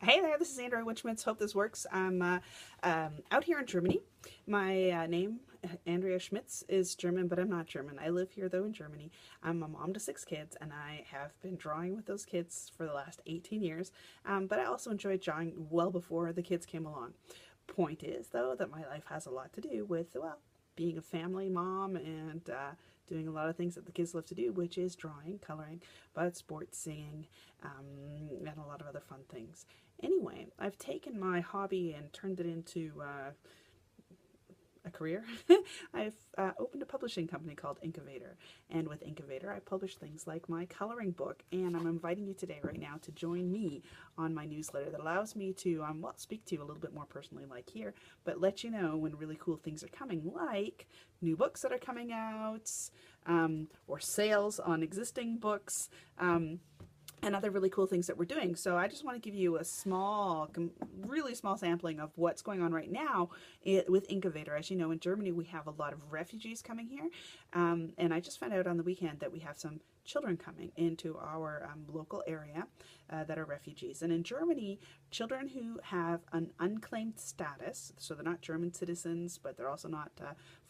Hey there, this is Andrea Witchmitz. Hope this works. I'm out here in Germany. My name, Andrea Schmitz, is German, but I'm not German. I live here, though, in Germany. I'm a mom to 6 kids, and I have been drawing with those kids for the last 18 years. But I also enjoyed drawing well before the kids came along. Point is, though, that my life has a lot to do with, well, being a family mom and doing a lot of things that the kids love to do, which is drawing, coloring, but sports, singing, and a lot of other fun things. Anyway, I've taken my hobby and turned it into a career. I've opened a publishing company called Inkovator, and with Inkovator I publish things like my coloring book, and I'm inviting you today right now to join me on my newsletter that allows me to well, speak to you a little bit more personally like here, but let you know when really cool things are coming, like new books that are coming out, or sales on existing books, and other really cool things that we're doing. So I just want to give you a small, really small sampling of what's going on right now with Inkovator. As you know, in Germany, we have a lot of refugees coming here. And I just found out on the weekend that we have some children coming into our local area that are refugees. And in Germany, children who have an unclaimed status, so they're not German citizens, but they're also not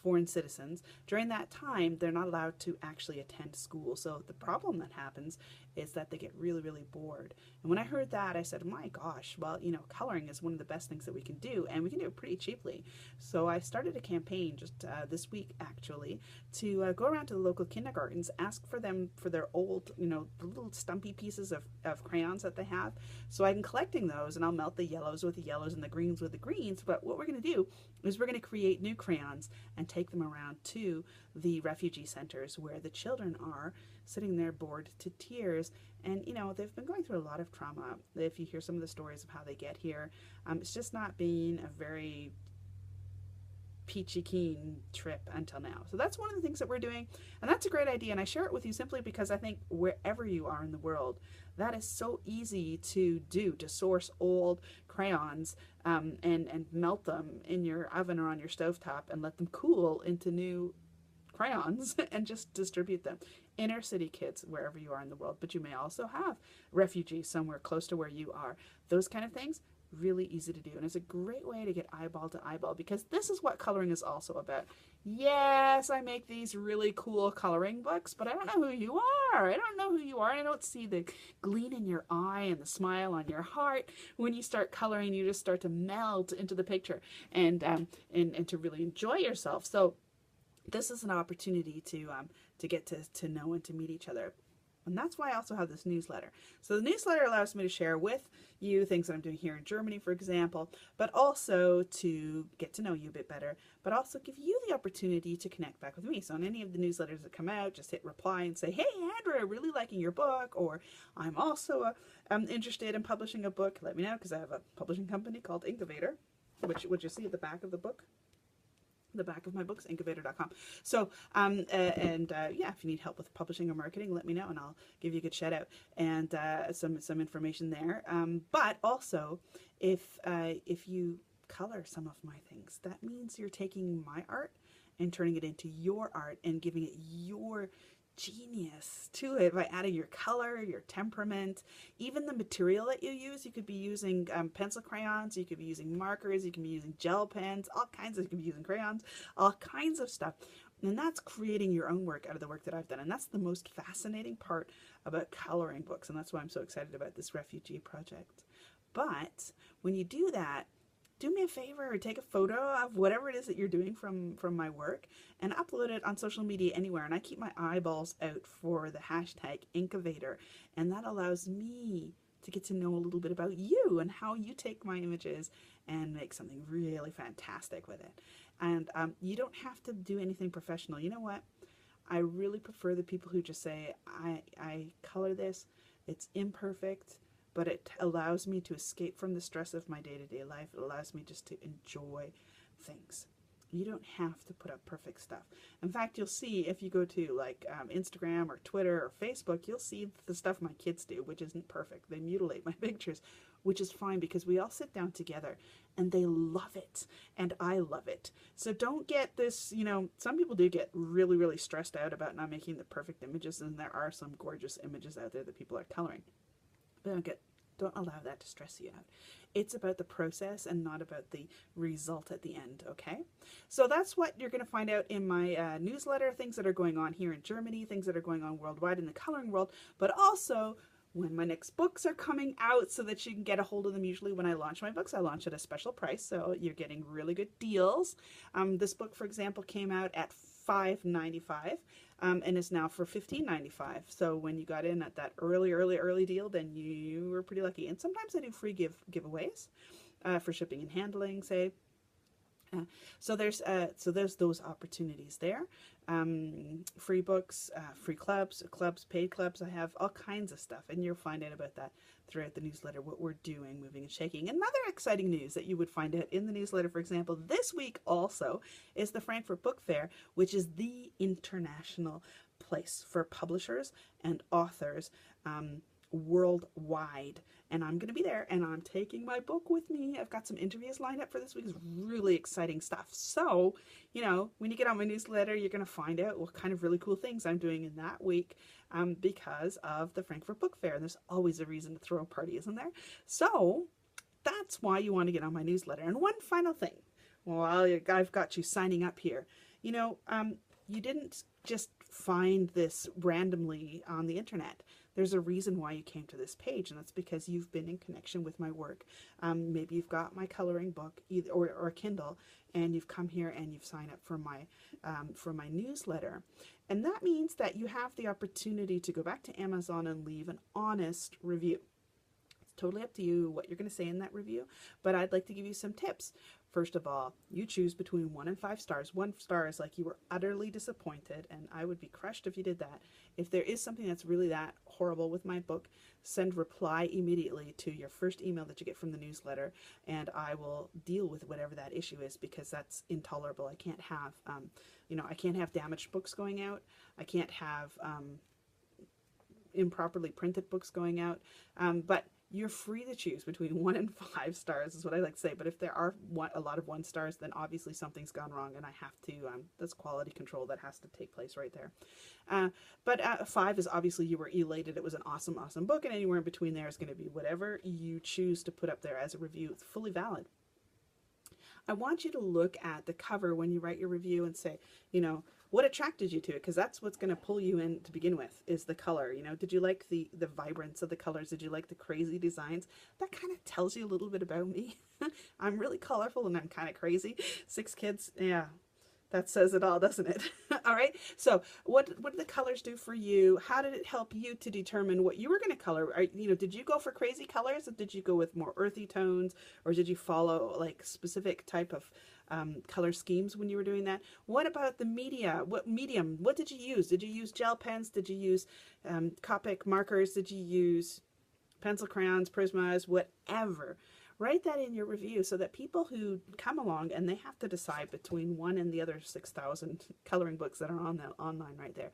foreign citizens, during that time, they're not allowed to actually attend school. So the problem that happens is that they get really, really bored. And when I heard that, I said, my gosh, well, you know, coloring is one of the best things that we can do, and we can do it pretty cheaply. So I started a campaign just this week, actually, to go around to the local kindergartens, ask for them for their old, you know, the little stumpy pieces of crayons that they have. So I'm collecting those, and I'll melt the yellows with the yellows and the greens with the greens. But what we're going to do is we're going to create new crayons and take them around to the refugee centers where the children are sitting there bored to tears. And, you know, they've been going through a lot of trauma. If you hear some of the stories of how they get here, it's just not been a very peachy keen trip until now. So that's one of the things that we're doing, and that's a great idea, and I share it with you simply because I think wherever you are in the world, that is so easy to do, to source old crayons and melt them in your oven or on your stovetop and let them cool into new crayons and just distribute them. Inner city kids, wherever you are in the world, but you may also have refugees somewhere close to where you are. Those kind of things, really easy to do, and it's a great way to get eyeball to eyeball, because this is what coloring is also about. Yes, I make these really cool coloring books, but I don't know who you are. I don't know who you are. I don't see the gleam in your eye and the smile on your heart. When you start coloring, you just start to melt into the picture and to really enjoy yourself. So this is an opportunity to get to know and to meet each other. And that's why I also have this newsletter. So the newsletter allows me to share with you things that I'm doing here in Germany, for example, but also to get to know you a bit better, but also give you the opportunity to connect back with me. So on any of the newsletters that come out, just hit reply and say, hey, Andrea, I'm really liking your book, or I'm also interested in publishing a book. Let me know, because I have a publishing company called Inkovator, which you see at the back of the book. The back of my books, inkovator.com. So, yeah, if you need help with publishing or marketing, let me know, and I'll give you a good shout out and some information there. But also, if you color some of my things, that means you're taking my art and turning it into your art and giving it your genius to it by adding your color, your temperament, even the material that you use. You could be using pencil crayons, you could be using markers, you can be using gel pens, all kinds of, you can be using crayons, all kinds of stuff. And that's creating your own work out of the work that I've done. And that's the most fascinating part about coloring books. And that's why I'm so excited about this refugee project. But when you do that, do me a favor, take a photo of whatever it is that you're doing from my work and upload it on social media anywhere. And I keep my eyeballs out for the hashtag Inkovator, and that allows me to get to know a little bit about you and how you take my images and make something really fantastic with it. And you don't have to do anything professional. You know what? I really prefer the people who just say, I color this, it's imperfect, but it allows me to escape from the stress of my day-to-day life. It allows me just to enjoy things. You don't have to put up perfect stuff. In fact, you'll see if you go to like Instagram or Twitter or Facebook, you'll see the stuff my kids do, which isn't perfect. They mutilate my pictures, which is fine because we all sit down together and they love it and I love it. So don't get this, you know, some people do get really, really stressed out about not making the perfect images, and there are some gorgeous images out there that people are coloring. But Don't allow that to stress you out. It's about the process and not about the result at the end, okay? So that's what you're going to find out in my newsletter, things that are going on here in Germany, things that are going on worldwide in the coloring world, but also when my next books are coming out so that you can get a hold of them. Usually when I launch my books, I launch at a special price, so you're getting really good deals. This book, for example, came out at $5.95 and is now for $15.95. So when you got in at that early deal, then you were pretty lucky. And sometimes I do free giveaways for shipping and handling, say. So there's those opportunities there. Free books, free clubs, paid clubs. I have all kinds of stuff, and you'll find out about that throughout the newsletter, what we're doing, moving and shaking. Another exciting news that you would find out in the newsletter, for example, this week also is the Frankfurt Book Fair, which is the international place for publishers and authors worldwide, and I'm going to be there, and I'm taking my book with me. I've got some interviews lined up for this week. It's really exciting stuff. So, you know, when you get on my newsletter, you're going to find out what kind of really cool things I'm doing in that week because of the Frankfurt Book Fair. And there's always a reason to throw a party, isn't there? So that's why you want to get on my newsletter. And one final thing, while I've got you signing up here, you know, you didn't just find this randomly on the internet. There's a reason why you came to this page, and that's because you've been in connection with my work. Maybe you've got my coloring book or Kindle, and you've come here and you've signed up for my newsletter. And that means that you have the opportunity to go back to Amazon and leave an honest review. It's totally up to you what you're going to say in that review, but I'd like to give you some tips. First of all, you choose between 1 and 5 stars. 1 star is like you were utterly disappointed, and I would be crushed if you did that. If there is something that's really that horrible with my book, send reply immediately to your first email that you get from the newsletter, and I will deal with whatever that issue is, because that's intolerable. I can't have, I can't have damaged books going out. I can't have improperly printed books going out. But you're free to choose between 1 and 5 stars is what I like to say. But if there are a lot of 1 stars, then obviously something's gone wrong, and I have to, that's quality control that has to take place right there. But 5 is obviously you were elated. It was an awesome, awesome book, and anywhere in between there is going to be whatever you choose to put up there as a review. It's fully valid. I want you to look at the cover when you write your review and say, you know, what attracted you to it? Because that's what's going to pull you in to begin with, is the color. You know, did you like the vibrance of the colors? Did you like the crazy designs? That kind of tells you a little bit about me. I'm really colorful and I'm kind of crazy. 6 kids, yeah. That says it all, doesn't it? All right. So what did the colors do for you? How did it help you to determine what you were going to color? Did you go for crazy colors, or did you go with more earthy tones, or did you follow like specific type of color schemes when you were doing that? What about the media? What medium? What did you use? Did you use gel pens? Did you use Copic markers? Did you use pencil crayons, Prismas, whatever? Write that in your review so that people who come along and they have to decide between one and the other 6,000 coloring books that are on that online right there.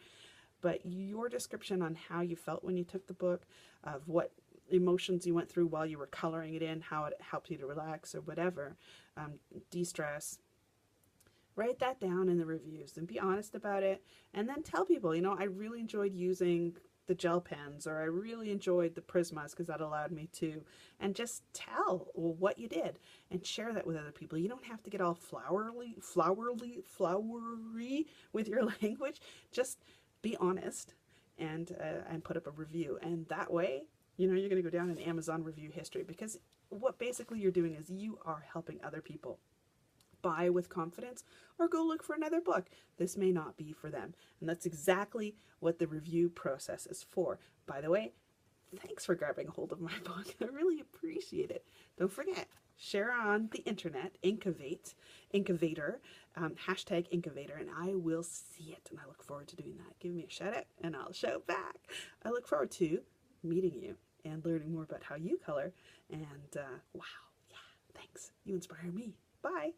But your description on how you felt when you took the book, of what emotions you went through while you were coloring it in, how it helped you to relax or whatever, de-stress. Write that down in the reviews and be honest about it. And then tell people, I really enjoyed using the gel pens, or I really enjoyed the Prismas because that allowed me to, and just tell what you did and share that with other people. You don't have to get all flowery with your language. Just be honest and put up a review, and that way, you're going to go down in Amazon review history, because what basically you're doing is you are helping other people buy with confidence or go look for another book. This may not be for them. And that's exactly what the review process is for. By the way, thanks for grabbing a hold of my book. I really appreciate it. Don't forget, share on the internet, Inkovator, hashtag Inkovator, and I will see it. And I look forward to doing that. Give me a shout out and I'll shout back. I look forward to meeting you and learning more about how you color. And wow, yeah, thanks. You inspire me. Bye.